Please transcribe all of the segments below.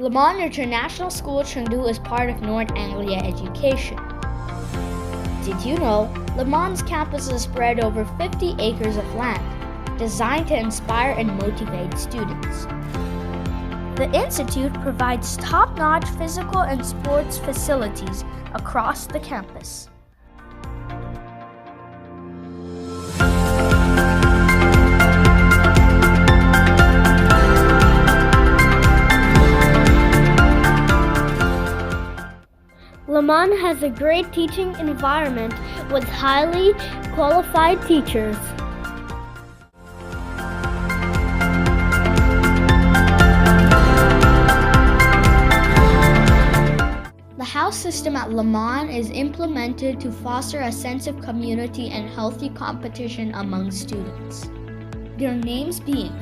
Léman International School, Chengdu is part of North Anglia education. Did you know Leman's campus is spread over 50 acres of land, designed to inspire and motivate students. The institute provides top-notch physical and sports facilities across the campus. Leman has a great teaching environment with highly qualified teachers. The house system at Leman is implemented to foster a sense of community and healthy competition among students. Their names being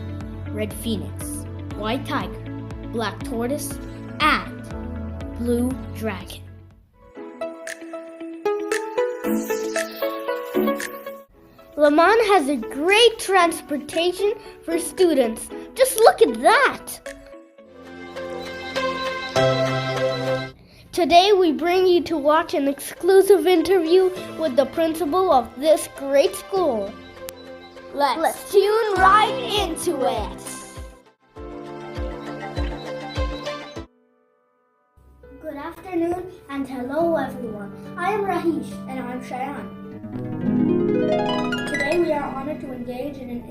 Red Phoenix, White Tiger, Black Tortoise, and Blue Dragon. Leman has a great transportation for students. Just look at that! Today we bring you to watch an exclusive interview with the principal of this great school. Let's tune right into it! Good afternoon and hello everyone. I am Rahish and I'm Shayan. Today we are honored to engage in an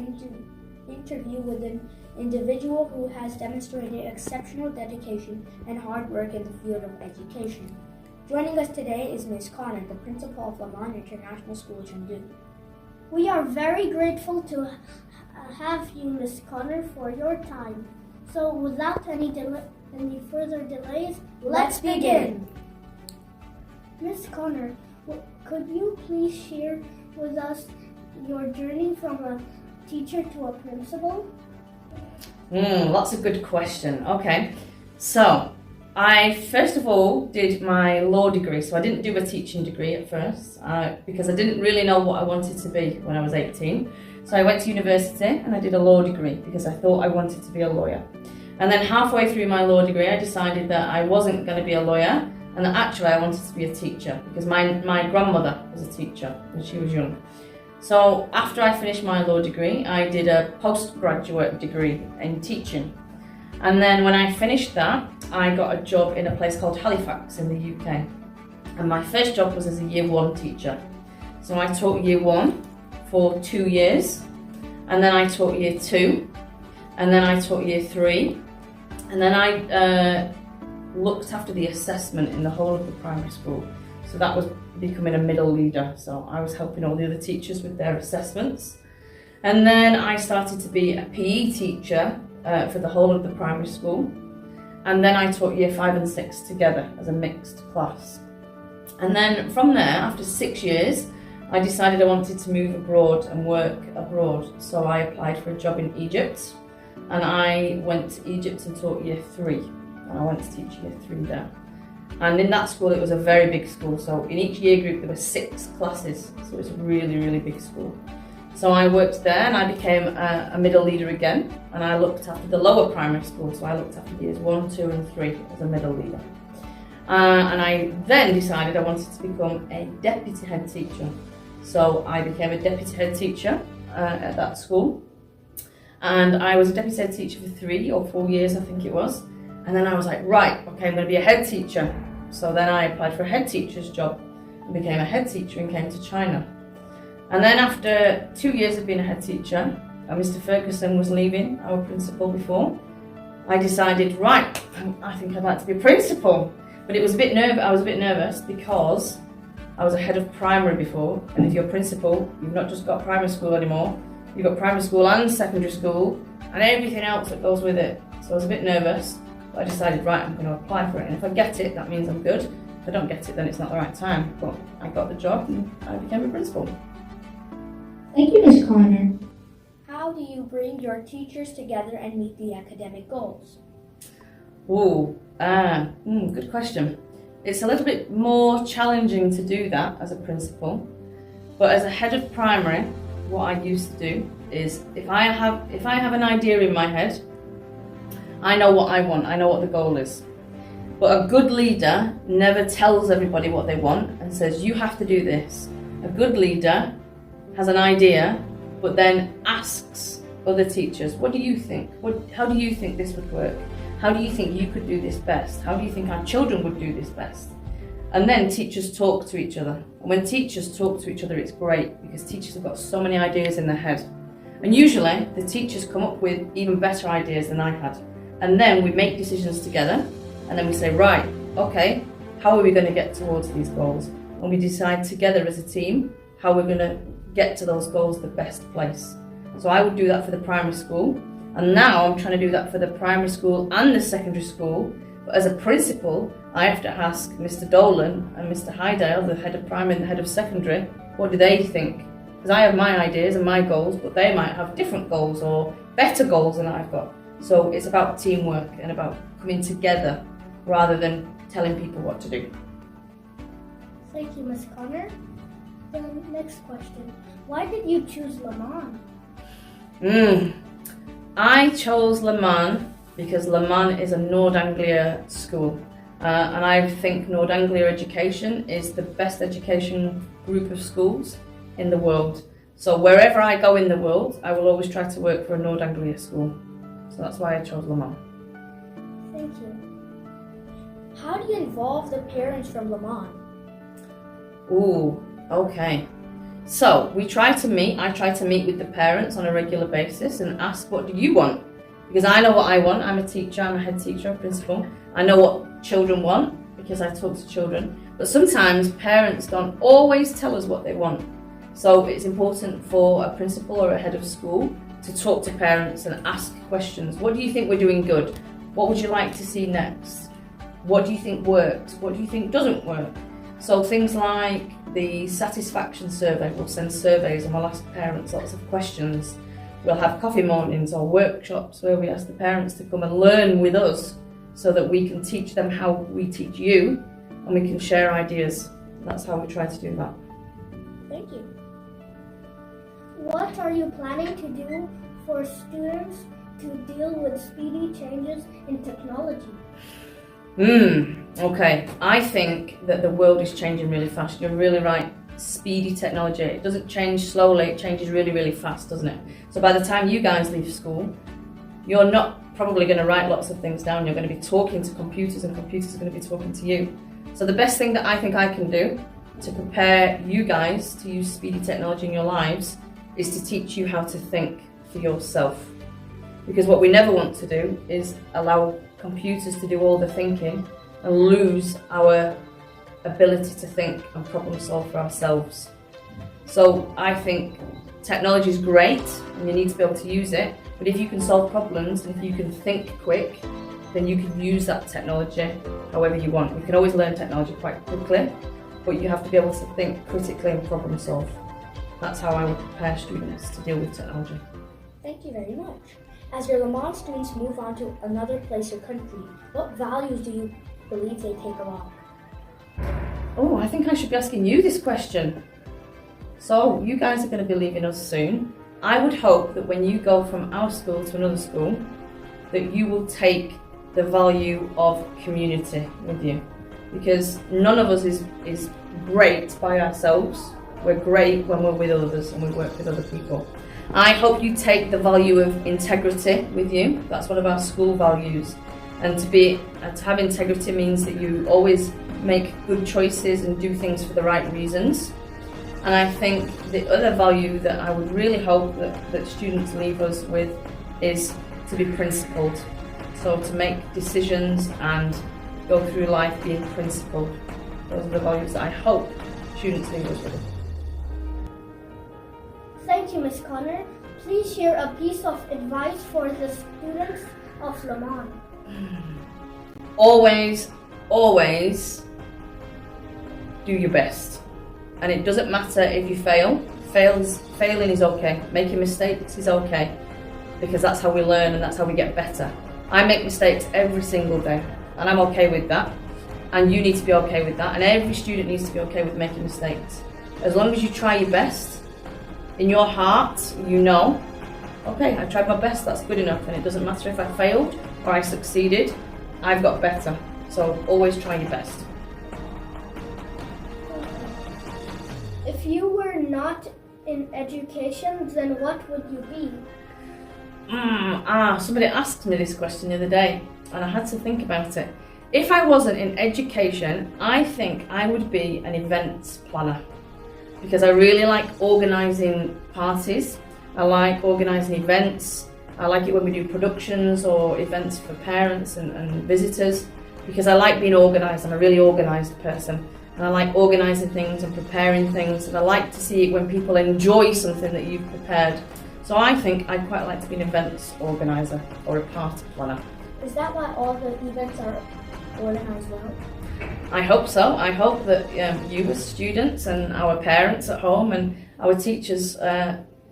interview with an individual who has demonstrated exceptional dedication and hard work in the field of education. Joining us today is Ms. Connor, the principal of Leman International School, Chengdu. We are very grateful to have you, Ms. Connor, for your time. So without any further delays, let's begin. Ms. Connor, could you please share with us your journey from a teacher to a principal? That's a good question. Okay, so I first of all did my law degree. So I didn't do a teaching degree at first because I didn't really know what I wanted to be when I was 18. So I went to university and I did a law degree because I thought I wanted to be a lawyer. And then halfway through my law degree, I decided that I wasn't going to be a lawyer and that actually I wanted to be a teacher because my grandmother was a teacher when she was young. So after I finished my law degree, I did a postgraduate degree in teaching. And then when I finished that, I got a job in a place called Halifax in the UK. And my first job was as a year 1 teacher. So I taught year 1 for 2 years, and then I taught year 2, and then I taught year 3, and then I looked after the assessment in the whole of the primary school. So that was becoming a middle leader. So I was helping all the other teachers with their assessments. And then I started to be a PE teacher for the whole of the primary school. And then I taught year 5 and 6 together as a mixed class. And then from there, after 6 years, I decided I wanted to move abroad and work abroad. So I applied for a job in Egypt. And I went to Egypt and taught year 3. And I went to teach year 3 there. And in that school, it was a very big school. So in each year group, there were 6 classes. So it was a really, really big school. So I worked there and I became a middle leader again. And I looked after the lower primary school. So I looked after years 1, 2 and 3 as a middle leader. And I then decided I wanted to become a deputy head teacher. So I became a deputy head teacher at that school. And I was a deputy head teacher for 3 or 4 years, I think it was. And then I was like, right, okay, I'm going to be a head teacher. So then I applied for a head teacher's job and became a head teacher and came to China. And then after 2 years of being a head teacher, and Mr. Ferguson was leaving, our principal before, I decided, right, I think I'd like to be a principal. But I was a bit nervous because I was a head of primary before. And if you're a principal, you've not just got primary school anymore, you've got primary school and secondary school and everything else that goes with it. So I was a bit nervous. But I decided, right, I'm going to apply for it, and if I get it, that means I'm good. If I don't get it, then it's not the right time. But I got the job and I became a principal. Thank you, Ms. Connor. How do you bring your teachers together and meet the academic goals? Good question. It's a little bit more challenging to do that as a principal, but as a head of primary, what I used to do is if I have an idea in my head, I know what I want, I know what the goal is. But a good leader never tells everybody what they want and says, you have to do this. A good leader has an idea, but then asks other teachers, what do you think? How do you think this would work? How do you think you could do this best? How do you think our children would do this best? And then teachers talk to each other. And when teachers talk to each other, it's great because teachers have got so many ideas in their head. And usually the teachers come up with even better ideas than I had. And then we make decisions together. And then we say, right, okay, how are we going to get towards these goals? And we decide together as a team how we're going to get to those goals the best place. So I would do that for the primary school. And now I'm trying to do that for the primary school and the secondary school. But as a principal, I have to ask Mr. Dolan and Mr. Hydale, the head of primary and the head of secondary, what do they think? Because I have my ideas and my goals, but they might have different goals or better goals than I've got. So it's about teamwork and about coming together rather than telling people what to do. Thank you, Ms. Connor. The next question. Why did you choose Léman? I chose Leman because Leman is a North Anglia school. And I think North Anglia education is the best education group of schools in the world. So wherever I go in the world, I will always try to work for a North Anglia school. So that's why I chose Leman. Thank you. How do you involve the parents from Léman? Ooh, okay. So I try to meet with the parents on a regular basis and ask, what do you want? Because I know what I want. I'm a teacher, I'm a head teacher, a principal. I know what children want because I talk to children. But sometimes parents don't always tell us what they want. So it's important for a principal or a head of school to talk to parents and ask questions. What do you think we're doing good? What would you like to see next? What do you think works? What do you think doesn't work? So things like the satisfaction survey, we'll send surveys and we'll ask parents lots of questions. We'll have coffee mornings or workshops where we ask the parents to come and learn with us so that we can teach them how we teach you and we can share ideas. That's how we try to do that. Thank you. What are you planning to do for students to deal with speedy changes in technology? Okay. I think that the world is changing really fast. You're really right. Speedy technology. It doesn't change slowly, it changes really, really fast, doesn't it? So by the time you guys leave school, you're not probably going to write lots of things down. You're going to be talking to computers and computers are going to be talking to you. So the best thing that I think I can do to prepare you guys to use speedy technology in your lives is to teach you how to think for yourself. Because what we never want to do is allow computers to do all the thinking and lose our ability to think and problem solve for ourselves. So I think technology is great and you need to be able to use it, but if you can solve problems and if you can think quick, then you can use that technology however you want. You can always learn technology quite quickly, but you have to be able to think critically and problem solve. That's how I would prepare students to deal with technology. Thank you very much. As your Léman students move on to another place or country, what values do you believe they take along? Oh, I think I should be asking you this question. So, you guys are going to be leaving us soon. I would hope that when you go from our school to another school, that you will take the value of community with you. Because none of us is great by ourselves. We're great when we're with others and we work with other people. I hope you take the value of integrity with you. That's one of our school values. And to have integrity means that you always make good choices and do things for the right reasons. And I think the other value that I would really hope that students leave us with is to be principled. So to make decisions and go through life being principled. Those are the values that I hope students leave us with. Thank you, Ms. Connor. Please share a piece of advice for the students of Léman. Always do your best. And it doesn't matter if you fail. Failing is okay. Making mistakes is okay. Because that's how we learn and that's how we get better. I make mistakes every single day. And I'm okay with that. And you need to be okay with that. And every student needs to be okay with making mistakes. As long as you try your best, in your heart, you know okay, I tried my best, that's good enough, and it doesn't matter if I failed or I succeeded, I've got better. So always try your best. If you were not in education, then what would you be? Somebody asked me this question the other day, and I had to think about it. If I wasn't in education, I think I would be an events planner, because I really like organising parties. I like organising events. I like it when we do productions or events for parents and visitors, because I like being organised. I'm a really organised person, and I like organising things and preparing things, and I like to see it when people enjoy something that you've prepared. So I think I'd quite like to be an events organiser or a party planner. Is that why all the events are organized well? I hope so. I hope that you as students and our parents at home and our teachers,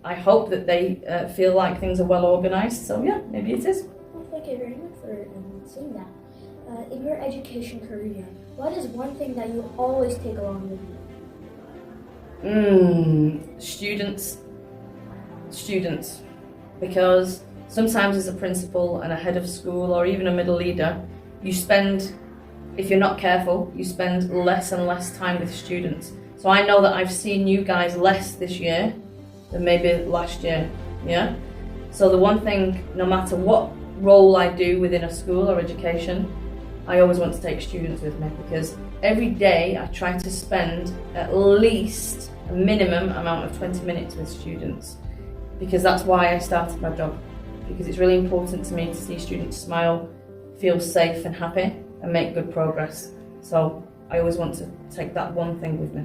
I hope that they feel like things are well organised. So yeah, maybe it is. Well, thank you very much for saying that. In your education career, what is one thing that you always take along with you? Students. Because sometimes as a principal and a head of school or even a middle leader, you spend, if you're not careful, you spend less and less time with students. So I know that I've seen you guys less this year than maybe last year, yeah? So the one thing, no matter what role I do within a school or education, I always want to take students with me, because every day I try to spend at least a minimum amount of 20 minutes with students, because that's why I started my job, because it's really important to me to see students smile, feel safe and happy and make good progress. So I always want to take that one thing with me.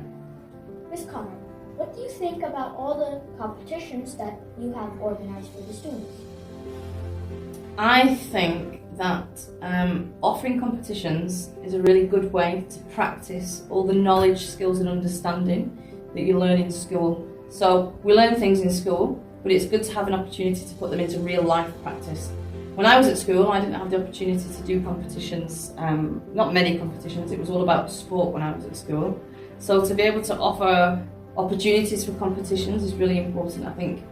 Ms. Connor, what do you think about all the competitions that you have organized for the students? I think that offering competitions is a really good way to practice all the knowledge, skills and understanding that you learn in school. So we learn things in school, but it's good to have an opportunity to put them into real life practice. When I was at school, I didn't have the opportunity to do competitions, not many competitions, it was all about sport when I was at school. So to be able to offer opportunities for competitions is really important. I think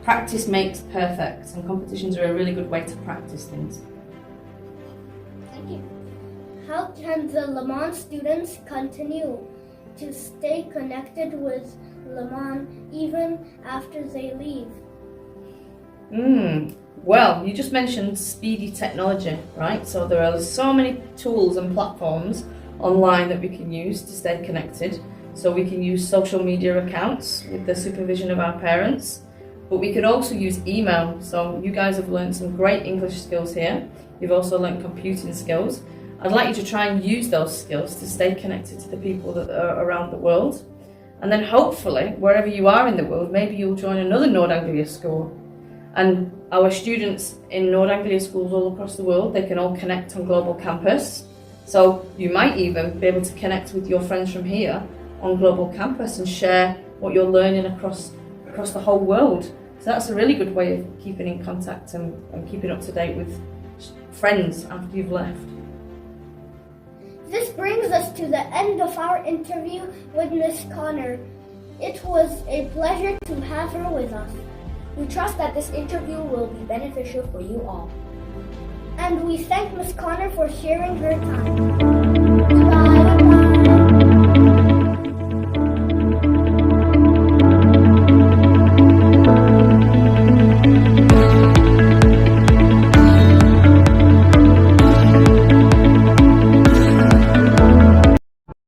practice makes perfect, and competitions are a really good way to practice things. Thank you. How can the Léman students continue to stay connected with Léman even after they leave? Well, you just mentioned speedy technology, right? So there are so many tools and platforms online that we can use to stay connected. So we can use social media accounts with the supervision of our parents, but we can also use email. So you guys have learned some great English skills here. You've also learned computing skills. I'd like you to try and use those skills to stay connected to the people that are around the world. And then hopefully, wherever you are in the world, maybe you'll join another Nord Anglia school. And our students in Nord Anglia schools all across the world, they can all connect on Global Campus. So you might even be able to connect with your friends from here on Global Campus and share what you're learning across the whole world. So that's a really good way of keeping in contact and keeping up to date with friends after you've left. This brings us to the end of our interview with Ms. Connor. It was a pleasure to have her with us. We trust that this interview will be beneficial for you all. And we thank Ms. Connor for sharing her time. Goodbye.